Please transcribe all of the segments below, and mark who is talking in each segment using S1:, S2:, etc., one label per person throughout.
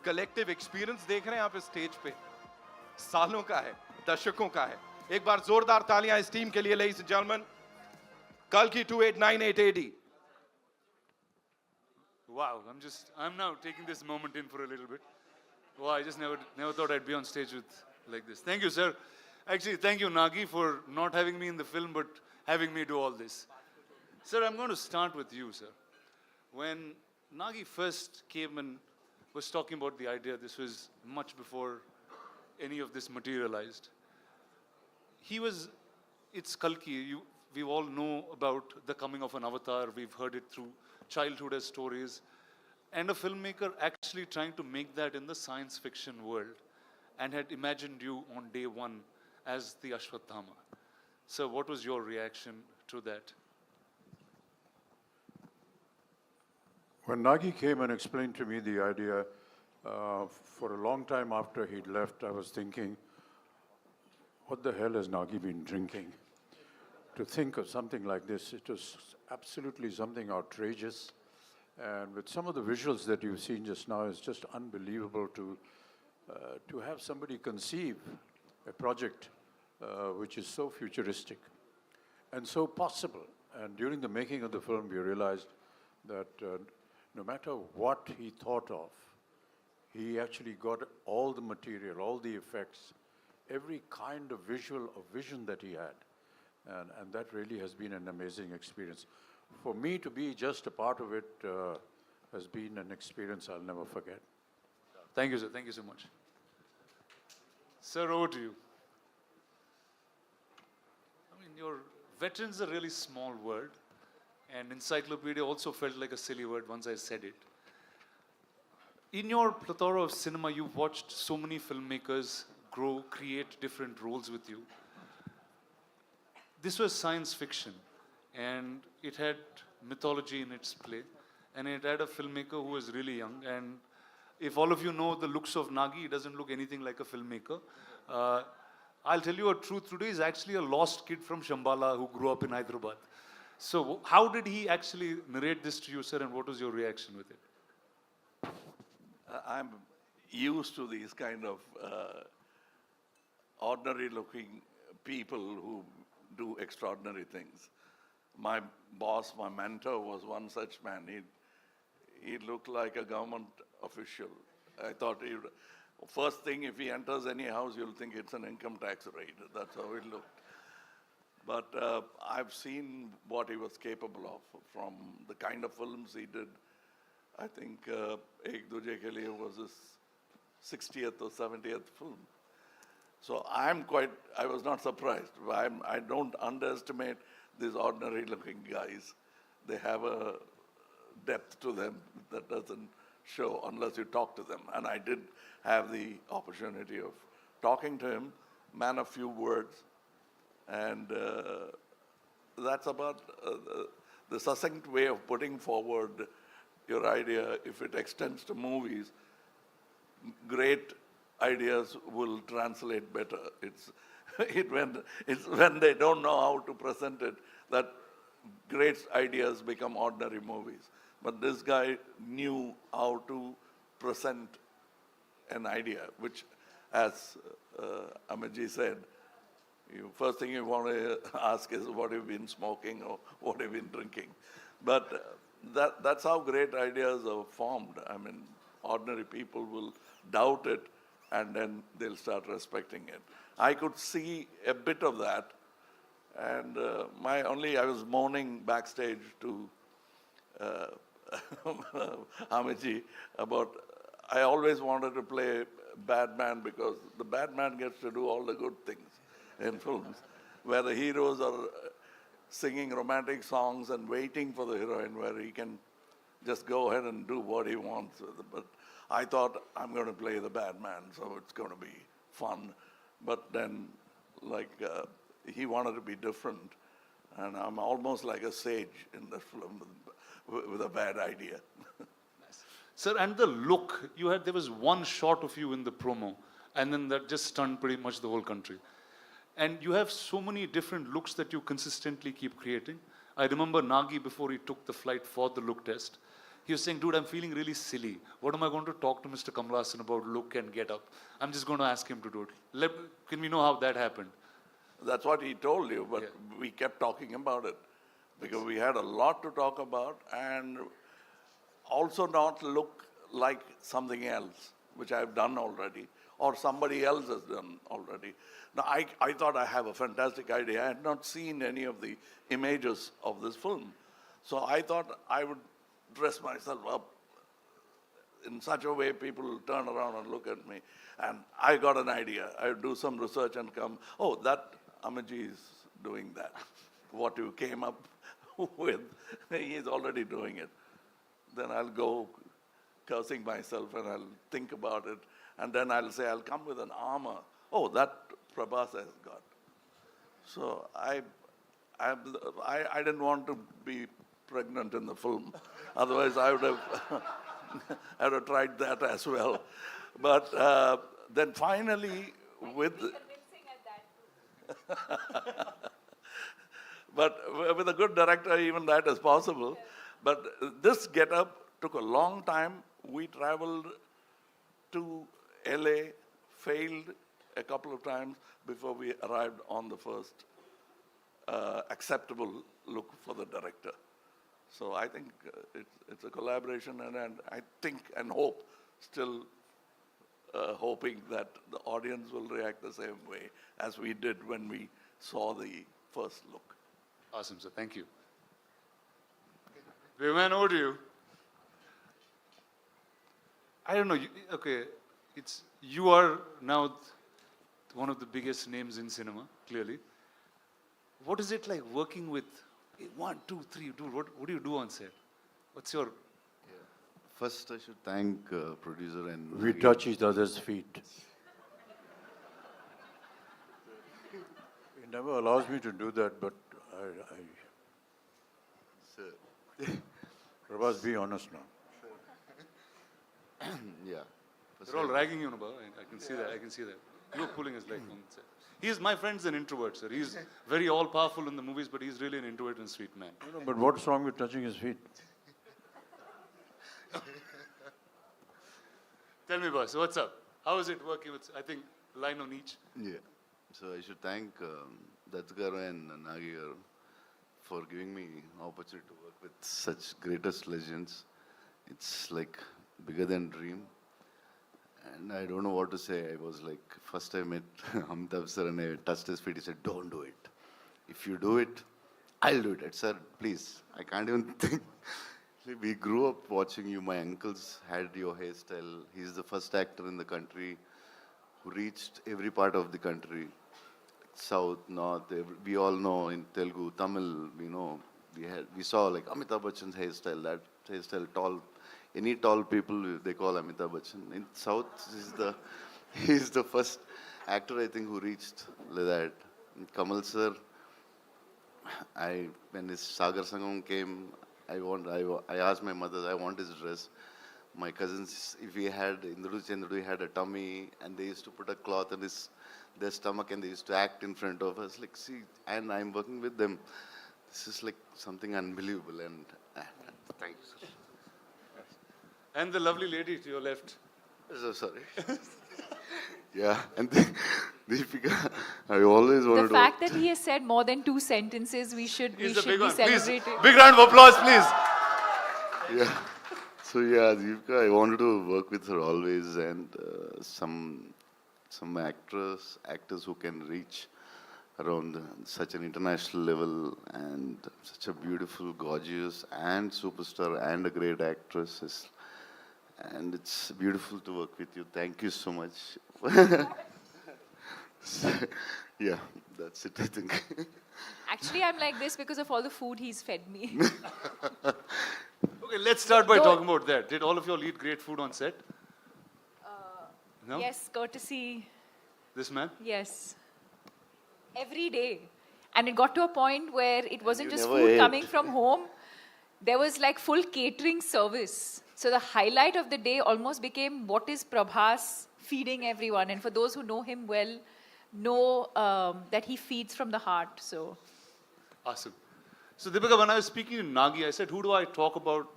S1: Collective experience देख रहे हैं आप इस स्टेज पे, सालों का है, दशकों का है। एक बार जोरदार तालियां इस टीम के लिए, ladies and gentlemen. Kalki 2898 AD.
S2: Wow, I'm now taking this moment in for a little bit. Wow, I just never thought I'd be on stage like this. Thank you, sir. Actually, thank you, Nagi, for not having me in the film, but having me do all this. Sir, I'm going to start with you, sir. When Nagi first came and was talking about the idea, this was much before any of this materialized. It's Kalki. We all know about the coming of an avatar. We've heard it through childhood as stories. And a filmmaker actually trying to make that in the science fiction world and had imagined you on day one as the Ashwatthama. So what was your reaction to that?
S3: When Nagi came and explained to me the idea, for a long time after he'd left, I was thinking, what the hell has Nagi been drinking? To think of something like this, it was absolutely something outrageous. And with some of the visuals that you've seen just now, it's just unbelievable to have somebody conceive a project which is so futuristic and so possible. And during the making of the film, we realized that no matter what he thought of, he actually got all the material, all the effects, every kind of vision that he had. And that really has been an amazing experience. For me to be just a part of it has been an experience I'll never forget.
S2: Thank you, sir. Thank you so much. Sir, over to you. I mean, your veteran's a really small word, and encyclopedia also felt like a silly word once I said it. In your plethora of cinema, you've watched so many filmmakers grow, create different roles with you. This was science fiction, and it had mythology in its play, and it had a filmmaker who was really young. And if all of you know the looks of Nagi, he doesn't look anything like a filmmaker. I'll tell you a truth today, he's actually a lost kid from Shambhala who grew up in Hyderabad. So how did he actually narrate this to you, sir, and what was your reaction with it?
S4: I'm used to these kind of ordinary-looking people who do extraordinary things. My boss, my mentor, was one such man. He looked like a government official. I thought, first thing, if he enters any house, you'll think it's an income tax raid. That's how it looked. But I've seen what he was capable of from the kind of films he did. I think Ek Duje Ke Liye was his 60th or 70th film. So I was not surprised. I don't underestimate these ordinary looking guys. They have a depth to them that doesn't show unless you talk to them. And I did have the opportunity of talking to him, man of few words. And that's about the succinct way of putting forward your idea. If it extends to movies, great ideas will translate better. It's when they don't know how to present it that great ideas become ordinary movies. But this guy knew how to present an idea, which, as Amitji said, first thing you want to ask is what have you been smoking or what have you been drinking. But that's how great ideas are formed. I mean, ordinary people will doubt it, and then they'll start respecting it. I could see a bit of that, and I was moaning backstage to Amitji about, I always wanted to play bad man because the bad man gets to do all the good things in films, where the heroes are singing romantic songs and waiting for the heroine, where he can just go ahead and do what he wants. But I thought, I'm going to play the bad man, so it's going to be fun. But then, he wanted to be different, and I'm almost like a sage in the film with a bad idea.
S2: Nice. Sir, and the look, there was one shot of you in the promo, and then that just stunned pretty much the whole country. And you have so many different looks that you consistently keep creating. I remember Nagi, before he took the flight for the look test, he was saying, dude, I'm feeling really silly. What am I going to talk to Mr. Kamal Haasan about look and get up? I'm just going to ask him to do it. Can we know how that happened?
S4: That's what he told you, but
S2: Yeah.
S4: we kept talking about it because we had a lot to talk about and also not look like something else, which I've done already, or somebody else has done already. Now, I thought I have a fantastic idea. I had not seen any of the images of this film. So I thought I would dress myself up in such a way people will turn around and look at me. And I got an idea. I would do some research and come, oh, that Amaji is doing that. What you came up with, he's already doing it. Then I'll go cursing myself and I'll think about it. And then I'll say, I'll come with an armor. Oh, that Prabhas has got. So I didn't want to be pregnant in the film. Otherwise, I would have, I would have tried that as well. But then finally, with... But with a good director, even that is possible. But this get-up took a long time. We traveled to LA, failed a couple of times before we arrived on the first acceptable look for the director. So I think it's a collaboration, and I think and hope, still hoping that the audience will react the same way as we did when we saw the first look.
S2: Awesome, sir. Thank you. Viman, over to you. I don't know. Okay, you are now one of the biggest names in cinema, clearly. What is it like working with 1, 2, 3? Dude, what do you do on set? What's your...
S5: First, I should thank producer and...
S3: We touch each other's feet. He never allows me to do that, but
S5: Sir.
S3: Prabhas, be honest now.
S5: Yeah. First,
S2: They're all ragging you, Nabha. I can see that. I can see that. You're pulling his leg on set. My friend's an introvert, sir. He's very all-powerful in the movies, but he's really an introvert and sweet man.
S3: No, but what's wrong with touching his feet?
S2: Tell me, boss, what's up? How is it working with, I think, line on each?
S5: Yeah. So I should thank Dattgaru and Nagi for giving me opportunity to work with such greatest legends. It's like bigger than dream. And I don't know what to say. I was like, first I met Amitabh sir and I touched his feet. He said, don't do it. If you do it, I'll do it. I said, sir, please. I can't even think. We grew up watching you. My uncles had your hairstyle. He's the first actor in the country who reached every part of the country. South, North, we all know in Telugu, Tamil, we saw like Amitabh Bachchan's hairstyle, that hairstyle, tall, any tall people they call Amitabh Bachchan. In South, he's the first actor I think who reached like that. And Kamal sir, when his Sagar Sangam came, I asked my mother, I want his dress. My cousins, if we had, Indru Chandru had a tummy and they used to put a cloth on their stomach and they used to act in front of us. Like, see, and I'm working with them. This is like something unbelievable and thank you, sir.
S2: And the lovely lady to your left.
S5: So sorry. Yeah, and Deepika, I always wanted to...
S6: The fact that he has said more than 2 sentences, we should be
S2: big one. Please,
S6: celebrating.
S2: big round of applause, please.
S5: Yeah. So yeah, Deepika, I wanted to work with her always, and some actors who can reach around such an international level, and such a beautiful, gorgeous, and superstar, and a great actress. And it's beautiful to work with you. Thank you so much. Yeah, that's it, I think.
S6: Actually, I'm like this because of all the food he's fed me.
S2: Okay, let's start by talking about that. Did all of you all eat great food on set? No?
S6: Yes, courtesy.
S2: This man?
S6: Yes. Every day. And it got to a point where it wasn't
S5: You
S6: just
S5: never
S6: food
S5: ate.
S6: coming from home. There was like full catering service. So the highlight of the day almost became what is Prabhas feeding everyone. And for those who know him well, know that he feeds from the heart. So
S2: Awesome. So Deepika, when I was speaking to Nagi, I said, who do I talk about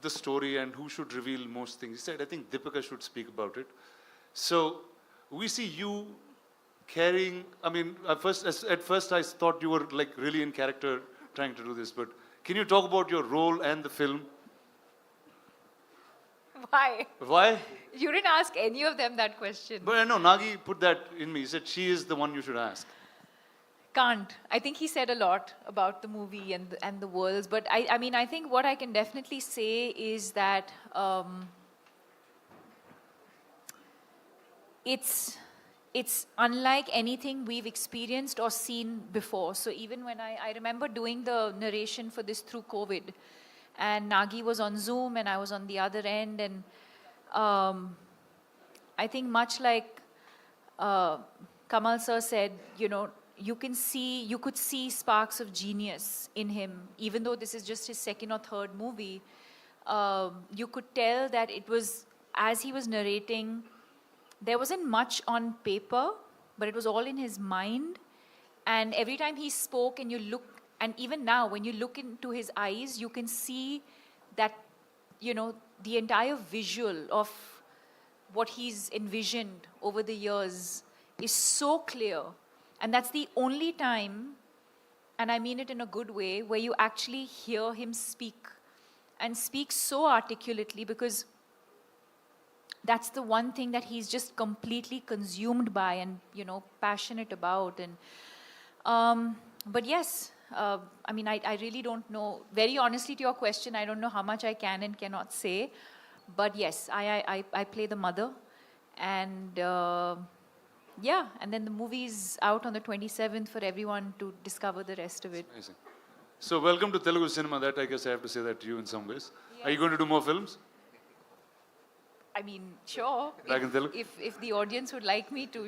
S2: the story and who should reveal most things. He said, I think Deepika should speak about it. So we see you carrying, I mean, at first I thought you were like really in character trying to do this, but can you talk about your role and the film?
S6: Why?
S2: Why?
S6: You didn't ask any of them that question.
S2: But I know Nagi put that in me. He said she is the one you should ask.
S6: Can't. I think he said a lot about the movie and the worlds. But I mean, I think what I can definitely say is that it's unlike anything we've experienced or seen before. So even when I remember doing the narration for this through COVID, and Nagi was on Zoom and I was on the other end, and I think much like Kamal sir said, you know, you could see sparks of genius in him, even though this is just his second or third movie. You could tell that it was, as he was narrating, there wasn't much on paper, but it was all in his mind. And every time he spoke and you look, and even now when you look into his eyes, you can see that, you know, the entire visual of what he's envisioned over the years is so clear. And that's the only time, and I mean it in a good way, where you actually hear him speak, and speak so articulately, because that's the one thing that he's just completely consumed by and, you know, passionate about. And but yes, I mean, I really don't know. Very honestly to your question, I don't know how much I can and cannot say. But yes, I play the mother. And yeah, and then the movie's out on the 27th for everyone to discover the rest of it.
S2: Amazing. So welcome to Telugu cinema. That I guess I have to say that to you in some ways. Yes. Are you going to do more films?
S6: I mean, sure.
S2: Back in Telugu?
S6: If the audience would like me to,